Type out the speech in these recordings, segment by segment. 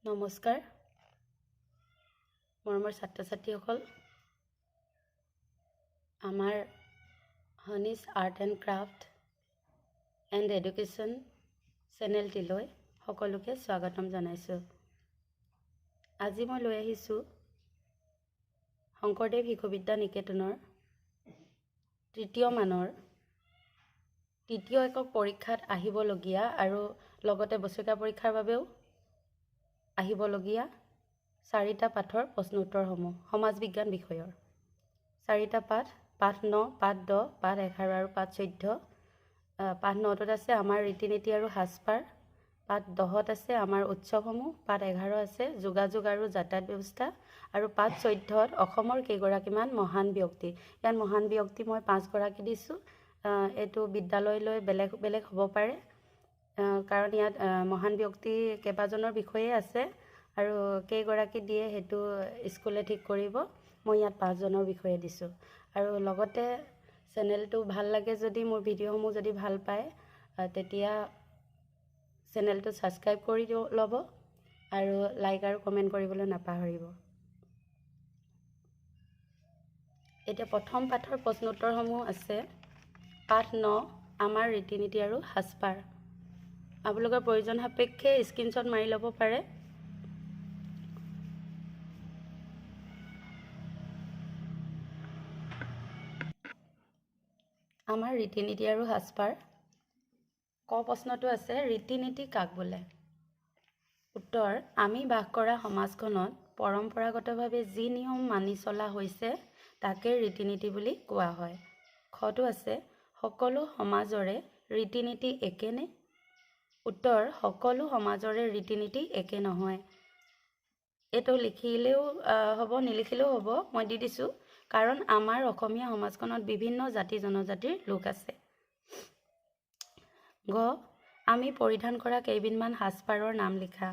নমস্কাৰ মৰমৰ ছাত্ৰ ছাত্ৰীসকল আমাৰ হনিজ art and craft and education চেনেলটিলৈ সকলোকে স্বাগতম জনাইছোঁ। আজি মই লৈ আহিছোঁ শংকৰদেৱ শিশু বিদ্যা নিকেতনৰ তৃতীয় মানৰ তৃতীয় একক পৰীক্ষাত আহিবলগীয়া আৰু লগতে বছৰীয়া পৰীক্ষাৰ বাবেও আহিবলগীয়া 4টা পাঠৰ প্ৰশ্ন উত্তৰসমূহ সমাজ বিজ্ঞান বিষয়ৰ 4টা পাঠ 9, পাঠ 10, পাঠ 11 আৰু পাঠ 14। পাঠ 9ত আছে আমাৰ ৰীতি নীতি আৰু সাজপাৰ, পাঠ 10ত আছে আমাৰ উৎসৱসমূহ, পাঠ 11 আছে যোগাযোগ আৰু যাতায়াত ব্যৱস্থা আৰু পাঠ 14ত অসমৰ কেইগৰাকীমান মহান ব্যক্তি। ইয়াত মহান ব্যক্তি মই 5 গৰাকী দিছোঁ। এইটো বিদ্যালয়লৈ বেলেগ বেলেগ হ'ব পাৰে কাৰণ ইয়াত মহান ব্যক্তি কেইবাজনৰ বিষয়ে আছে আৰু কেইগৰাকী দিয়ে সেইটো স্কুলে ঠিক কৰিব। মই ইয়াত 5 জনৰ বিষয়ে দিছোঁ আৰু লগতে চেনেলটো ভাল লাগে যদি মোৰ ভিডিঅ'সমূহ যদি ভাল পায় তেতিয়া চেনেলটো ছাবস্ক্ৰাইব কৰি ল'ব আৰু লাইক আৰু কমেণ্ট কৰিবলৈ নাপাহৰিব। এতিয়া প্ৰথম পাঠৰ প্ৰশ্ন উত্তৰসমূহ আছে পাঠ 9 আমাৰ ৰীতি নীতি আৰু সাজপাৰ। আপোনালোকৰ প্ৰয়োজন সাপেক্ষে স্ক্ৰীনশ্বট মাৰি ল'ব পাৰে। আমাৰ ৰীতি নীতি আৰু সাজপাৰ। ক প্ৰশ্নটো আছে ৰীতি নীতি কাক বোলে? উত্তৰ, আমি বাস কৰা সমাজখনত পৰম্পৰাগতভাৱে যি নিয়ম মানি চলা হৈছে তাকে ৰীতি নীতি বুলি কোৱা হয়। খটো আছে সকলো সমাজৰে ৰীতি নীতি একেনে? উত্তৰ, সকলো সমাজৰে ৰীতি নীতি একে নহয়। এইটো লিখিলেও হ'ব নিলিখিলেও হ'ব, মই দি দিছোঁ কাৰণ আমাৰ অসমীয়া সমাজখনত বিভিন্ন জাতি জনজাতিৰ লোক আছে। গ, আমি পৰিধান কৰা কেইবিধমান সাজপাৰৰ নাম লিখা।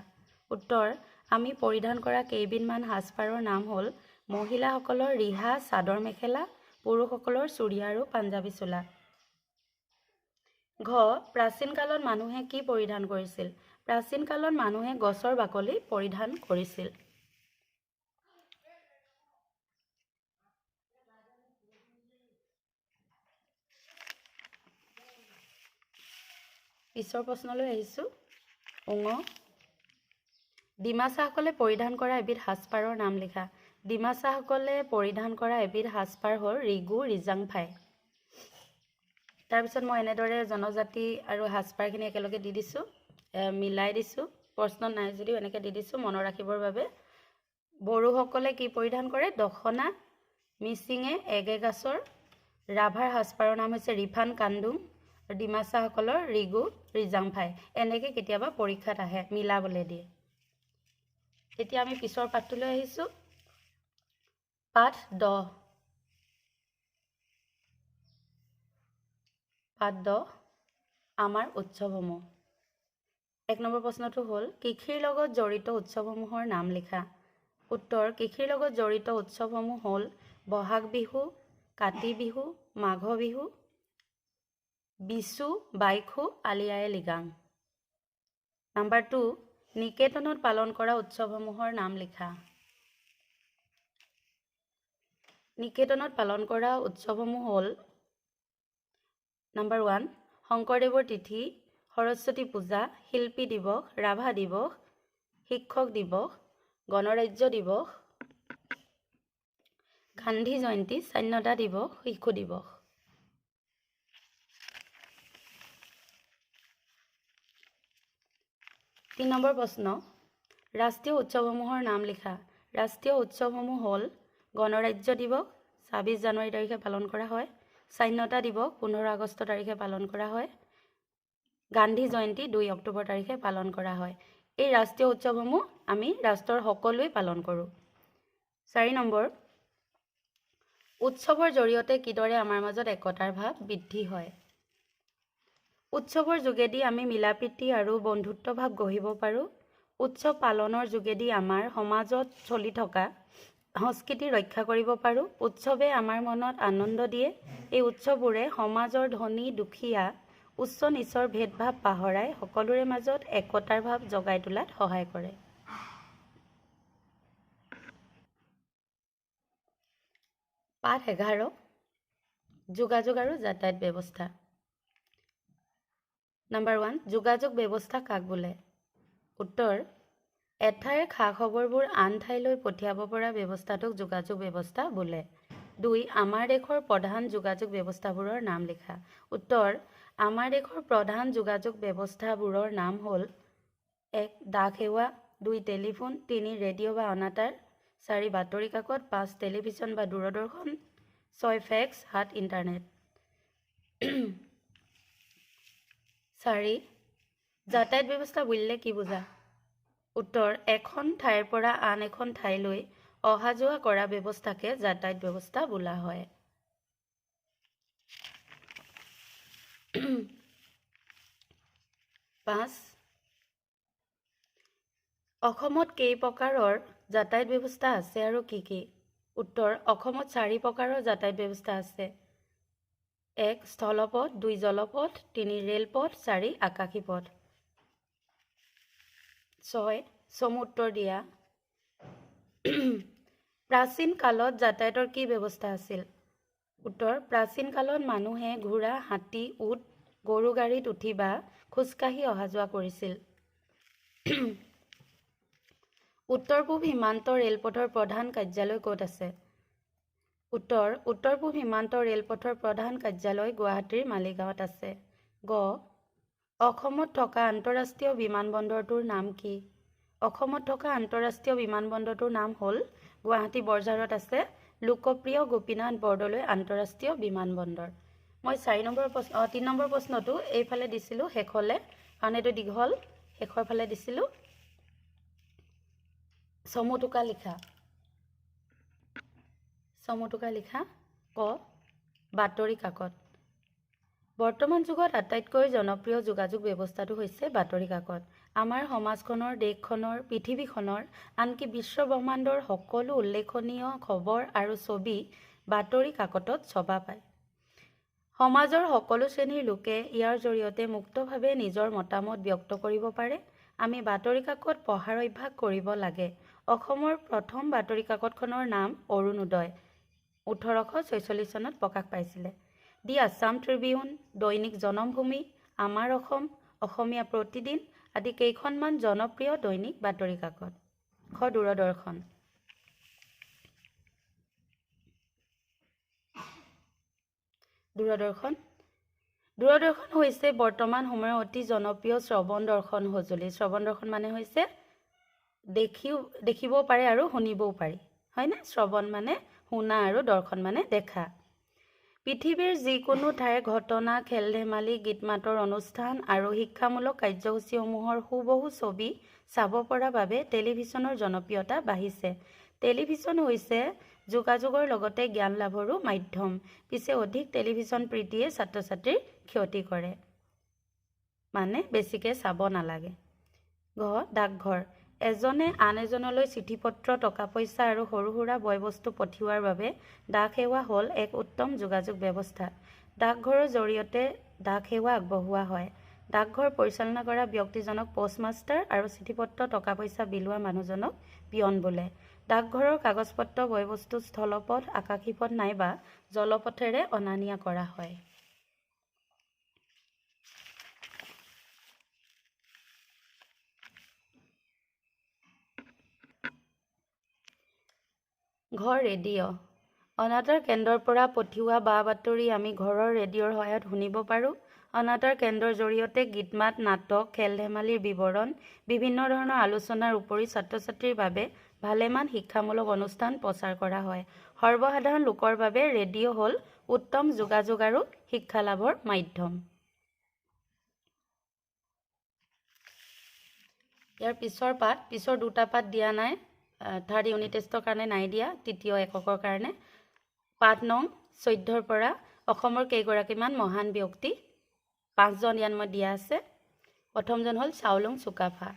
উত্তৰ, আমি পৰিধান কৰা কেইবিধমান সাজপাৰৰ নাম হ'ল মহিলাসকলৰ ৰিহা চাদৰ মেখেলা, পুৰুষসকলৰ চুৰিয়া আৰু পাঞ্জাবী চোলা। ঘ, প্ৰাচীন কালত মানুহে কি পৰিধান কৰিছিল? প্ৰাচীন কালত মানুহে গছৰ বাকলি পৰিধান কৰিছিল। পিছৰ প্ৰশ্নলৈ আহিছোঁ। উঙ, ডিমাছাসকলে পৰিধান কৰা এবিধ সাজপাৰৰ নাম লিখা। ডিমাছাসকলে পৰিধান কৰা এবিধ সাজপাৰ হ'ল ৰিগু ৰিজাংফাই। তাৰপিছত মই এনেদৰে জনজাতি আৰু সাজপাৰখিনি একেলগে দি দিছোঁ, মিলাই দিছোঁ। প্ৰশ্ন নাই যদিও এনেকৈ দি দিছোঁ মনত ৰাখিবৰ বাবে। বড়োসকলে কি পৰিধান কৰে? দখনা। মিচিঙে এগেগাছৰ। ৰাভাৰ সাজপাৰৰ নাম হৈছে ৰিফান কান্দুম। ডিমাছাসকলৰ ৰিগু ৰিজাংফাই। এনেকৈ কেতিয়াবা পৰীক্ষাত আহে, মিলাবলৈ দিয়ে। এতিয়া আমি পিছৰ পাঠটোলৈ আহিছোঁ। পাঠ 10। পাঠ 10 আমাৰ উৎসৱসমূহ। 1 নম্বৰ প্ৰশ্নটো হ'ল কৃষিৰ লগত জড়িত উৎসৱসমূহৰ নাম লিখা। উত্তৰ, কৃষিৰ লগত জড়িত উৎসৱসমূহ হ'ল বহাগ বিহু, কাতি বিহু, মাঘ বিহু, বিচু, বাইখু, আলি আয়ে লৃগাং। নাম্বাৰ 2, নিকেতনত পালন কৰা উৎসৱসমূহৰ নাম লিখা। নিকেতনত পালন কৰা উৎসৱসমূহ হ'ল নাম্বাৰ 1, শংকৰদেৱৰ তিথি, সৰস্বতী পূজা, শিল্পী দিৱস, ৰাভা দিৱস, শিক্ষক দিৱস, গণৰাজ্য দিৱস, গান্ধী জয়ন্তী, স্বাধীনতা দিৱস, শিশু দিৱস। 3 নম্বৰ প্ৰশ্ন, ৰাষ্ট্ৰীয় উৎসৱসমূহৰ নাম লিখা। ৰাষ্ট্ৰীয় উৎসৱসমূহ হ'ল গণৰাজ্য দিৱস 26 জানুৱাৰী তাৰিখে পালন কৰা হয়, স্বাধীনতা দিৱস 15 আগষ্ট তাৰিখে পালন কৰা হয়, গান্ধী জয়ন্তী 2 অক্টোবৰ তাৰিখে পালন কৰা হয়। এই ৰাষ্ট্ৰীয় উৎসৱসমূহ আমি ৰাষ্ট্ৰৰ সকলোৱে পালন কৰোঁ। 4 নম্বৰ, উৎসৱৰ জৰিয়তে কিদৰে আমাৰ মাজত একতাৰ ভাৱ বৃদ্ধি হয়? উৎসৱৰ যোগেদি আমি মিলাপ্ৰীতি আৰু বন্ধুত্ব ভাৱ গঢ়িব পাৰোঁ। উৎসৱ পালনৰ যোগেদি আমাৰ সমাজত চলি থকা সংস্কৃতি ৰক্ষা কৰিব পাৰোঁ। উৎসৱে আমাৰ মনত আনন্দ দিয়ে। এই উৎসৱবোৰে সমাজৰ ধনী দুখীয়া উচ্চ নীচৰ ভেদভাৱ পাহৰাই সকলোৰে মাজত একতাৰ ভাৱ জগাই তোলাত সহায় কৰে। পাঠ 11 যোগাযোগ আৰু যাতায়াত ব্যৱস্থা। নাম্বাৰ 1 যোগাযোগ ব্যৱস্থা কাক বোলে? উত্তৰ এঠাইৰ খা খবৰবোৰ আন ঠাইলৈ পঠিয়াব পৰা ব্যৱস্থাটোক যোগাযোগ ব্যৱস্থা বোলে। 2 আমাৰ দেশৰ প্ৰধান যোগাযোগ ব্যৱস্থাবোৰৰ নাম লিখা। উত্তৰ আমাৰ দেশৰ প্ৰধান যোগাযোগ ব্যৱস্থাবোৰৰ নাম হ'ল 1 ডাক সেৱা, 2 টেলিফোন, 3 ৰেডিঅ' বা অনাতাঁৰ, 4 বাতৰি কাকত, 5 টেলিভিছন বা দূৰদৰ্শন, 6 ফেক্স, 7 ইণ্টাৰনেট। 4 যাতায়াত ব্যৱস্থা বুলিলে কি বুজা? উত্তৰ এখন ঠাইৰ পৰা আন এখন ঠাইলৈ অহা যোৱা কৰা ব্যৱস্থাকে যাতায়াত ব্যৱস্থা বোলা হয়। 5 অসমত কেই প্ৰকাৰৰ যাতায়াত ব্যৱস্থা আছে আৰু কি কি? উত্তৰ অসমত 4 প্ৰকাৰৰ যাতায়াত ব্যৱস্থা আছে। 1 স্থলপথ, 2 জলপথ, 3 ৰেলপথ, 4 আকাশী পথ। 6 চমু উত্তৰ দিয়া। প্ৰাচীন কালত যাতায়াতৰ কি ব্যৱস্থা আছিল? উত্তৰ প্ৰাচীন কালত মানুহে ঘোঁৰা, হাতী, উট, গৰু গাড়ীত উঠি বা খোজকাঢ়ি অহা যোৱা কৰিছিল। উত্তৰ পূব সীমান্ত ৰেলপথৰ প্ৰধান কাৰ্যালয় ক'ত আছে? উত্তৰ পূব সীমান্ত ৰেলপথৰ প্ৰধান কাৰ্যালয় গুৱাহাটীৰ মালিগাঁৱত আছে। গ অসমত থকা আন্তঃৰাষ্ট্ৰীয় বিমানবন্দৰটোৰ নাম কি? অসমত থকা আন্তঃৰাষ্ট্ৰীয় বিমানবন্দৰটোৰ নাম হ'ল গুৱাহাটী বৰঝাৰত আছে লোকপ্ৰিয় গোপীনাথ বৰদলৈ আন্তঃৰাষ্ট্ৰীয় বিমানবন্দৰ। মই 3 নম্বৰ প্ৰশ্নটো এইফালে দিছিলোঁ শেষলৈ, কাৰণ এইটো দীঘল, শেষৰ ফালে দিছিলোঁ। চমুটোকা লিখা। ক বাতৰি কাকত। বৰ্তমান যুগত আটাইতকৈ জনপ্ৰিয় যোগাযোগ ব্যৱস্থাটো হৈছে বাতৰি কাকত। আমাৰ সমাজখনৰ, দেশখনৰ, পৃথিৱীখনৰ, আনকি বিশ্ব ব্ৰহ্মাণ্ডৰ সকলো উল্লেখনীয় খবৰ আৰু ছবি বাতৰি কাকতত ছপা পায়। সমাজৰ সকলো শ্ৰেণীৰ লোকে ইয়াৰ জৰিয়তে মুক্তভাৱে নিজৰ মতামত ব্যক্ত কৰিব পাৰে। আমি বাতৰি কাকত পঢ়াৰ অভ্যাস কৰিব লাগে। অসমৰ প্ৰথম বাতৰি কাকতখনৰ নাম অৰুণোদয় 1846 চনত প্ৰকাশ পাইছিলে। দি আছাম ট্ৰিবিউন, দৈনিক জনমভূমি, আমাৰ অসম, অসমীয়া প্ৰতিদিন আদি কেইখনমান জনপ্ৰিয় দৈনিক বাতৰি কাকত। খ দূৰদৰ্শন। দূৰদৰ্শন হৈছে বৰ্তমান সময়ৰ অতি জনপ্ৰিয় শ্ৰৱণ দৰ্শন সঁজুলি। শ্ৰৱণ দৰ্শন মানে হৈছে দেখিবও পাৰে আৰু শুনিবও পাৰি, হয়নে? শ্ৰৱণ মানে শুনা আৰু দৰ্শন মানে দেখা। পৃথিৱীৰ যিকোনো ঠাইৰ ঘটনা, খেল ধেমালি, গীত মাতৰ অনুষ্ঠান আৰু শিক্ষামূলক কাৰ্যসূচীসমূহৰ হুবহু ছবি চাব পৰা বাবে টেলিভিছনৰ জনপ্ৰিয়তা বাঢ়িছে। টেলিভিছন হৈছে যোগাযোগৰ লগতে জ্ঞান লাভৰো মাধ্যম। পিছে অধিক টেলিভিছন প্ৰীতিয়ে ছাত্ৰ ছাত্ৰীৰ ক্ষতি কৰে, মানে বেছিকৈ চাব নালাগে। ঘ ডাকঘৰ। এজনে আন এজনলৈ চিঠি পত্ৰ, টকা পইচা আৰু সৰু সুৰা বয়-বস্তু পঠিওৱাৰ বাবে ডাক সেৱা হ'ল এক উত্তম যোগাযোগ ব্যৱস্থা। ডাকঘৰৰ জৰিয়তে ডাক সেৱা আগবঢ়োৱা হয়। ডাকঘৰ পৰিচালনা কৰা ব্যক্তিজনক প'ষ্টমাষ্টাৰ আৰু চিঠি পত্ৰ, টকা পইচা বিলোৱা মানুহজনক পিয়ন বোলে। ডাকঘৰৰ কাগজ পত্ৰ, বয়-বস্তু স্থলপথ, আকাশী পথ নাইবা জলপথেৰে অনা নিয়া কৰা হয়। ঘৰ ৰেডিঅ'। অনাতাঁৰ কেন্দ্ৰৰ পৰা পঠিওৱা বা বাতৰি আমি ঘৰৰ ৰেডিঅ'ৰ সহায়ত শুনিব পাৰোঁ। অনাতাঁৰ কেন্দ্ৰৰ জৰিয়তে গীত মাত, নাটক, খেল ধেমালিৰ বিৱৰণ, বিভিন্ন ধৰণৰ আলোচনাৰ উপৰি ছাত্ৰ ছাত্ৰীৰ বাবে ভালেমান শিক্ষামূলক অনুষ্ঠান প্ৰচাৰ কৰা হয়। সৰ্বসাধাৰণ লোকৰ বাবে ৰেডিঅ' হ'ল উত্তম যোগাযোগ আৰু শিক্ষা লাভৰ মাধ্যম। ইয়াৰ পিছৰ দুটা পাঠ দিয়া নাই, থাৰ্ড ইউনিট টেষ্টৰ কাৰণে নাই দিয়া, তৃতীয় এককৰ কাৰণে। পাঠ নং 14ৰ পৰা অসমৰ কেইগৰাকীমান মহান ব্যক্তি 5জন ইয়াত মই দিয়া আছে। প্ৰথমজন হ'ল চাওলুং চুকাফা।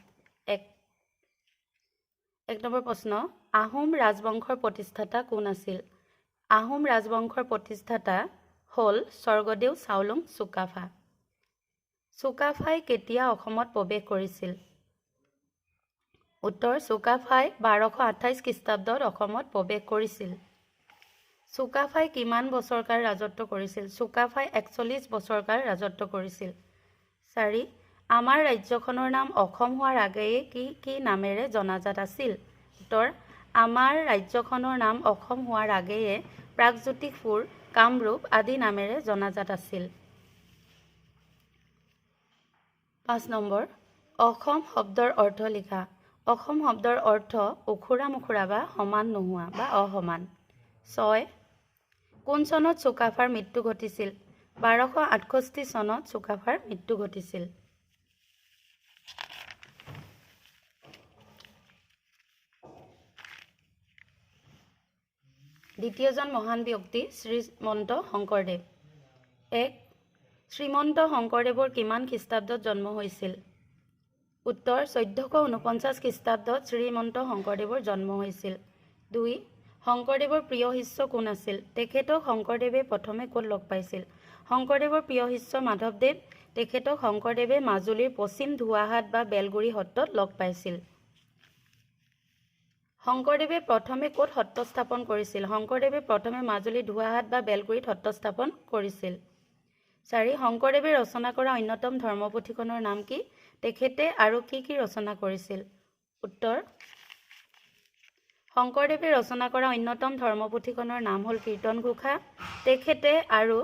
এক নম্বৰ প্ৰশ্ন, আহোম ৰাজবংশৰ প্ৰতিষ্ঠাতা কোন আছিল? আহোম ৰাজবংশৰ প্ৰতিষ্ঠাতা হ'ল স্বৰ্গদেউ চাওলুং চুকাফা। চুকাফাই কেতিয়া অসমত প্ৰৱেশ কৰিছিল? উত্তৰ চুকাফাই 1228 খ্ৰীষ্টাব্দত অসমত প্ৰৱেশ কৰিছিল। চুকাফাই কিমান বছৰকাল ৰাজত্ব কৰিছিল? চুকাফাই 41 বছৰকাল ৰাজত্ব কৰিছিল। 4. আমাৰ ৰাজ্যখনৰ নাম অসম হোৱাৰ আগেয়ে কি নামেৰে জনাজাত আছিল? উত্তৰ: আমাৰ ৰাজ্যখনৰ নাম অসম হোৱাৰ আগেয়ে প্ৰাগজ্যোতিষপুৰ, কামৰূপ আদি নামেৰে জনাজাত আছিল। 5 নম্বৰ, অসম শব্দৰ অৰ্থ লিখা। অসম শব্দৰ অৰ্থ ওখোৰা মোখোৰা বা সমান নোহোৱা বা অসমান। 6. কোন চনত চুকাফাৰ মৃত্যু ঘটিছিল? 1268 চনত চুকাফাৰ মৃত্যু ঘটিছিল। দ্বিতীয়জন মহান ব্যক্তি শ্ৰীমন্ত শংকৰদেৱ। 1. শ্ৰীমন্ত শংকৰদেৱৰ কিমান খ্ৰীষ্টাব্দত জন্ম হৈছিল? উত্তৰ: 1449 খ্ৰীষ্টাব্দত শ্ৰীমন্ত শংকৰদেৱৰ জন্ম হৈছিল। 2. শংকৰদেৱৰ প্ৰিয় শিষ্য কোন আছিল? তেখেতক শংকৰদেৱে প্ৰথমে ক'ত লগ পাইছিল? শংকৰদেৱৰ প্ৰিয় শিষ্য মাধৱদেৱ। তেখেতক শংকৰদেৱে মাজুলীৰ পশ্চিম ধুৱাহাট বা বেলগুৰি সত্ৰত লগ পাইছিল। শংকৰদেৱে প্ৰথমে ক'ত সত্ৰ স্থাপন কৰিছিল? শংকৰদেৱে প্ৰথমে মাজুলীৰ ধুৱাহাট বা বেলগুৰিত সত্ৰ স্থাপন কৰিছিল। 4. শংকৰদেৱে ৰচনা কৰা অন্যতম ধৰ্মপুথিখনৰ নাম কি? তেখেতে আৰু কি ৰচনা কৰিছিল? উত্তৰ: শংকৰদেৱে ৰচনা কৰা অন্যতম ধৰ্মপুথিখনৰ নাম হ'ল কীৰ্তন ঘোষা। তেখেতে আৰু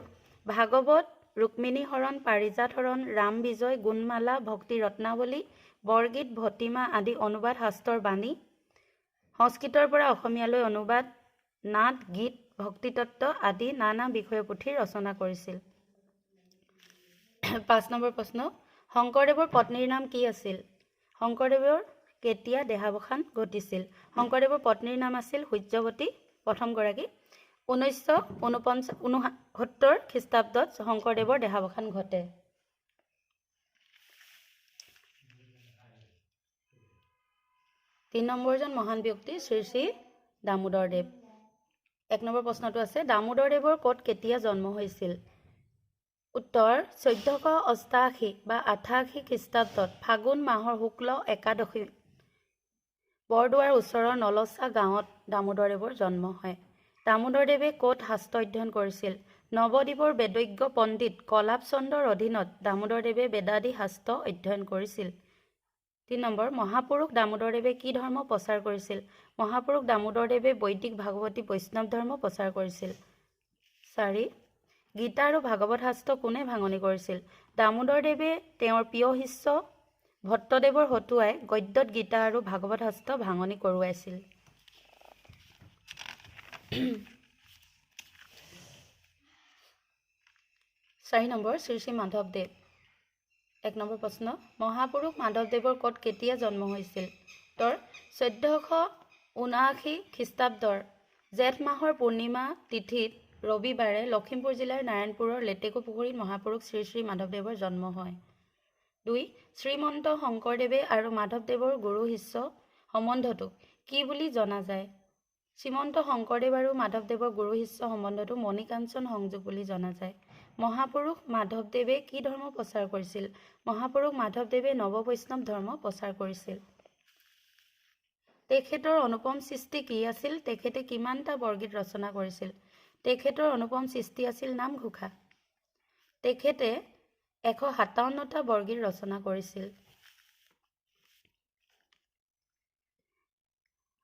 ভাগৱত, ৰুক্মিণী হৰণ, পাৰিজাত হৰণ, ৰাম বিজয়, গুণমালা, ভক্তি ৰত্নাৱলী, বৰগীত, ভটিমা আদি অনুবাদ শাস্ত্ৰৰ বাণী, সংস্কৃতৰ পৰা অসমীয়ালৈ অনুবাদ, নাট, গীত, ভক্তিতত্ত্ব আদি নানা বিষয়ৰ পুথি ৰচনা কৰিছিল। 5 নম্বৰ প্ৰশ্ন, শংকৰদেৱৰ পত্নীৰ নাম কি আছিল? শংকৰদেৱৰ কেতিয়া দেহাৱসান ঘটিছিল? শংকৰদেৱৰ পত্নীৰ নাম আছিল সূৰ্যৱতী প্ৰথমগৰাকী। 1969 খ্ৰীষ্টাব্দত শংকৰদেৱৰ দেহাৱসান ঘটে। 3 নম্বৰজন মহান ব্যক্তি শ্ৰী শ্ৰী দামোদৰদেৱ। 1 নম্বৰ প্ৰশ্নটো আছে, দামোদৰদেৱৰ ক'ত কেতিয়া জন্ম হৈছিল? উত্তৰ: 1488 বা 88 খ্ৰীষ্টাব্দত ফাগুন মাহৰ শুক্ল একাদশী বৰদোৱাৰ ওচৰৰ নলচা গাঁৱত দামোদৰদেৱৰ জন্ম হয়। দামোদৰদেৱে ক'ত শাস্ত্ৰ অধ্যয়ন কৰিছিল? নৱদ্বীপৰ বেদজ্ঞ পণ্ডিত কলাপ চন্দ্ৰৰ অধীনত দামোদৰদেৱে বেদাদি শাস্ত্ৰ অধ্যয়ন কৰিছিল। 3 নম্বৰ, মহাপুৰুষ দামোদৰদেৱে কি ধৰ্ম প্ৰচাৰ কৰিছিল? মহাপুৰুষ দামোদৰদেৱে বৈদিক ভাগৱতী বৈষ্ণৱ ধৰ্ম প্ৰচাৰ কৰিছিল। 4. গীতা আৰু ভাগৱত শাস্ত্ৰ কোনে ভাঙনি কৰিছিল? দামোদৰদেৱে তেওঁৰ প্ৰিয় শিষ্য ভট্টদেৱৰ হতুৱাই গদ্যত গীতা আৰু ভাগৱত শাস্ত্ৰ ভাঙনি কৰোৱাইছিল। 4 নম্বৰ, শ্ৰী শ্ৰী মাধৱদেৱ। 1 নম্বৰ প্ৰশ্ন, মহাপুৰুষ মাধৱদেৱৰ ক'ত কেতিয়া জন্ম হৈছিল? উত্তৰ: 1479 খ্ৰীষ্টাব্দৰ জেঠ মাহৰ পূৰ্ণিমা তিথিত ৰবিবাৰে লখিমপুৰ জিলাৰ নাৰায়ণপুৰৰ লেটেকু পুখুৰীত মহাপুৰুষ শ্ৰী শ্ৰী মাধৱদেৱৰ জন্ম হয়। 2. শ্ৰীমন্ত শংকৰদেৱে আৰু মাধৱদেৱৰ গুৰু শিষ্য সম্বন্ধটোক কি বুলি জনা যায়? শ্ৰীমন্ত শংকৰদেৱ আৰু মাধৱদেৱৰ গুৰু শিষ্য সম্বন্ধটো মণিকাঞ্চন সংযোগ বুলি জনা যায়। মহাপুৰুষ মাধৱদেৱে কি ধৰ্ম প্ৰচাৰ কৰিছিল? মহাপুৰুষ মাধৱদেৱে নৱ বৈষ্ণৱ ধৰ্ম প্ৰচাৰ কৰিছিল। তেখেতৰ অনুপম সৃষ্টি কি আছিল? তেখেতে কিমানটা বৰগীত ৰচনা কৰিছিল? তেখেতৰ অনুপম সৃষ্টি আছিল নামঘোষা। তেখেতে 157টা বৰগীত ৰচনা কৰিছিল।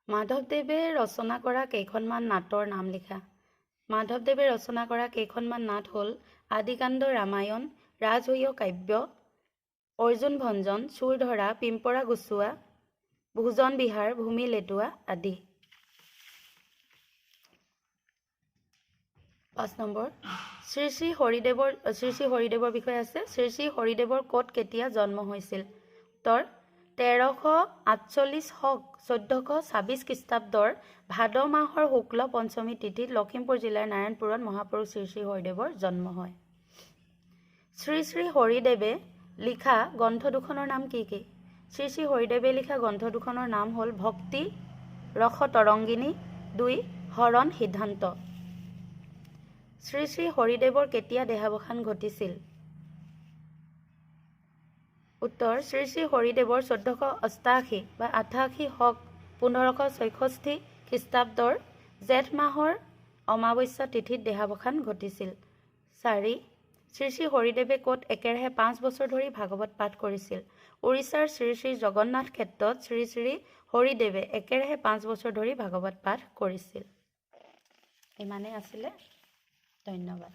মাধৱদেৱে ৰচনা কৰা কেইখনমান নাটৰ নাম লিখা। মাধৱদেৱে ৰচনা কৰা কেইখনমান নাট হ'ল আদিকাণ্ড ৰামায়ণ, ৰাজহূয় কাব্য, অৰ্জুন ভঞ্জন, চুৰ ধৰা, পিম্পৰা গুচোৱা, ভোজন বিহাৰ, ভূমি লেটোৱা আদি। 5 নম্বৰ, শ্ৰী শ্ৰী হৰিদেৱৰ বিষয়ে আছে। শ্ৰী শ্ৰী হৰিদেৱৰ ক'ত কেতিয়া জন্ম হৈছিল? উত্তৰ: 1348 শক 1426 খ্ৰীষ্টাব্দৰ ভাদ মাহৰ শুক্ল পঞ্চমী তিথিত লখিমপুৰ জিলাৰ নাৰায়ণপুৰত মহাপুৰুষ শ্ৰী শ্ৰী হৰিদেৱৰ জন্ম হয়। শ্ৰী শ্ৰী হৰিদেৱে লিখা গ্ৰন্থ দুখনৰ নাম কি কি? শ্ৰী শ্ৰী হৰিদেৱে লিখা গ্ৰন্থ দুখনৰ নাম হ'ল ভক্তি ৰস তৰংগিনী, 2 হৰণ সিদ্ধান্ত। শ্ৰী শ্ৰী হৰিদেৱৰ কেতিয়া দেহাৱসান ঘটিছিল? উত্তৰ: শ্ৰী শ্ৰী হৰিদেৱৰ 1488 বা 88 শক 1566 খ্ৰীষ্টাব্দৰ জেঠ মাহৰ অমাৱস্যা তিথিত দেহাৱসান ঘটিছিল। 4. শ্ৰী শ্ৰী হৰিদেৱে ক'ত একেৰাহে 5 বছৰ ধৰি ভাগৱত পাঠ কৰিছিল? উৰিষ্যাৰ শ্ৰী শ্ৰী জগন্নাথ ক্ষেত্ৰত শ্ৰী শ্ৰী হৰিদেৱে একেৰাহে 5 বছৰ ধৰি ভাগৱত পাঠ কৰিছিল। ইমানেই আছিলে। ধন্যবাদ।